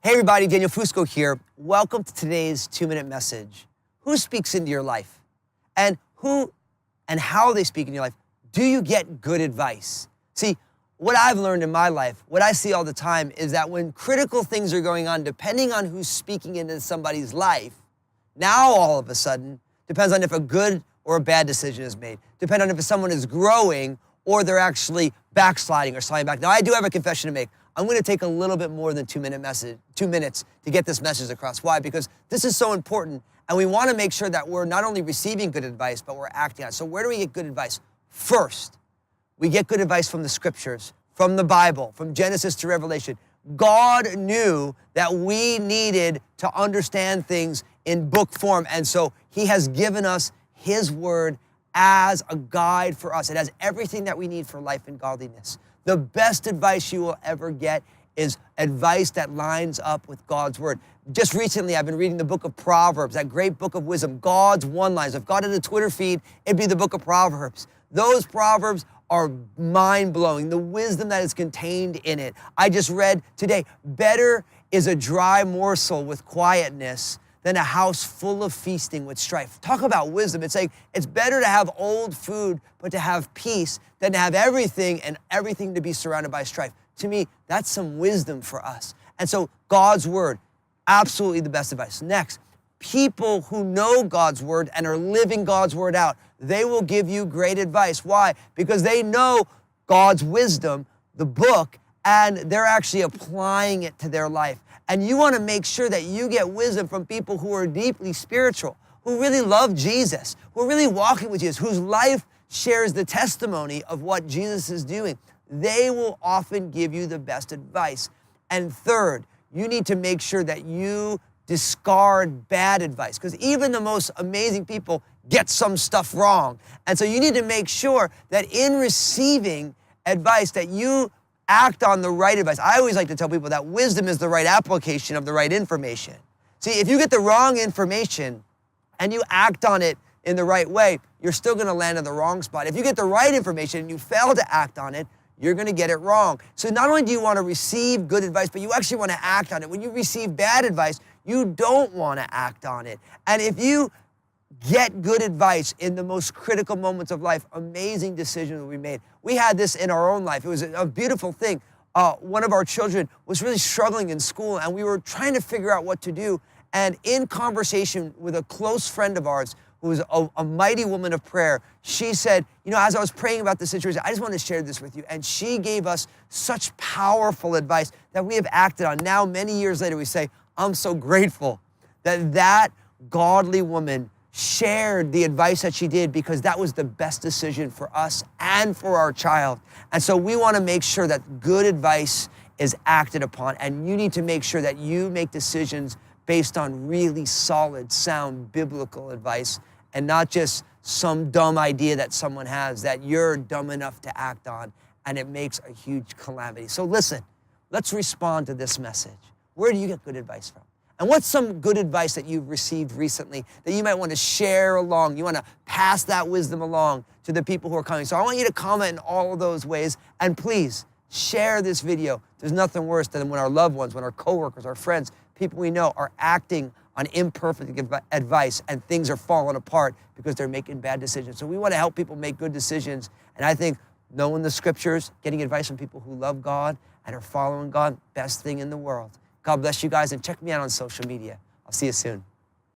Hey everybody, Daniel Fusco here. Welcome to today's 2-minute message. Who speaks into your life? And who and how they speak in your life? Do you get good advice? See, what I've learned in my life, what I see all the time is that when critical things are going on, depending on who's speaking into somebody's life, now all of a sudden, depends on if a good or a bad decision is made. Depends on if someone is growing or they're actually backsliding or sliding back. Now, I do have a confession to make. I'm going to take a little bit more than 2 minutes to get this message across. Why? Because this is so important, and we want to make sure that we're not only receiving good advice, but we're acting on it. So where do we get good advice? First, we get good advice from the scriptures, from the Bible, from Genesis to Revelation. God knew that we needed to understand things in book form, and so he has given us his word as a guide for us. It has everything that we need for life and godliness. The best advice you will ever get is advice that lines up with God's word. Just recently, I've been reading the book of Proverbs, that great book of wisdom, God's one-liners. If God had a Twitter feed, it'd be the book of Proverbs. Those Proverbs are mind-blowing, the wisdom that is contained in it. I just read today, better is a dry morsel with quietness than a house full of feasting with strife. Talk about wisdom. It's like, it's better to have old food, but to have peace than to have everything and everything to be surrounded by strife. To me, that's some wisdom for us. And so God's word, absolutely the best advice. Next, people who know God's word and are living God's word out, they will give you great advice. Why? Because they know God's wisdom, the book, and they're actually applying it to their life. And you want to make sure that you get wisdom from people who are deeply spiritual, who really love Jesus, who are really walking with Jesus, whose life shares the testimony of what Jesus is doing. They will often give you the best advice. And third, you need to make sure that you discard bad advice, because even the most amazing people get some stuff wrong. And so you need to make sure that in receiving advice that you act on the right advice. I always like to tell people that wisdom is the right application of the right information. See, if you get the wrong information and you act on it in the right way, you're still going to land in the wrong spot. If you get the right information and you fail to act on it, you're going to get it wrong. So not only do you want to receive good advice, but you actually want to act on it. When you receive bad advice, you don't want to act on it. And if you get good advice in the most critical moments of life, amazing decisions will be made. We had this in our own life. It was a beautiful thing. One of our children was really struggling in school, and we were trying to figure out what to do. And in conversation with a close friend of ours, who was a mighty woman of prayer, she said, you know, as I was praying about the situation, I just want to share this with you. And she gave us such powerful advice that we have acted on. Now, many years later, we say, I'm so grateful that that godly woman shared the advice that she did, because that was the best decision for us and for our child. And so we want to make sure that good advice is acted upon, and you need to make sure that you make decisions based on really solid, sound, biblical advice, and not just some dumb idea that someone has that you're dumb enough to act on, and it makes a huge calamity. So listen, let's respond to this message. Where do you get good advice from? And what's some good advice that you've received recently that you might want to share along? You want to pass that wisdom along to the people who are coming. So I want you to comment in all of those ways. And please share this video. There's nothing worse than when our loved ones, when our coworkers, our friends, people we know are acting on imperfect advice and things are falling apart because they're making bad decisions. So we want to help people make good decisions. And I think knowing the scriptures, getting advice from people who love God and are following God, best thing in the world. God bless you guys, and check me out on social media. I'll see you soon.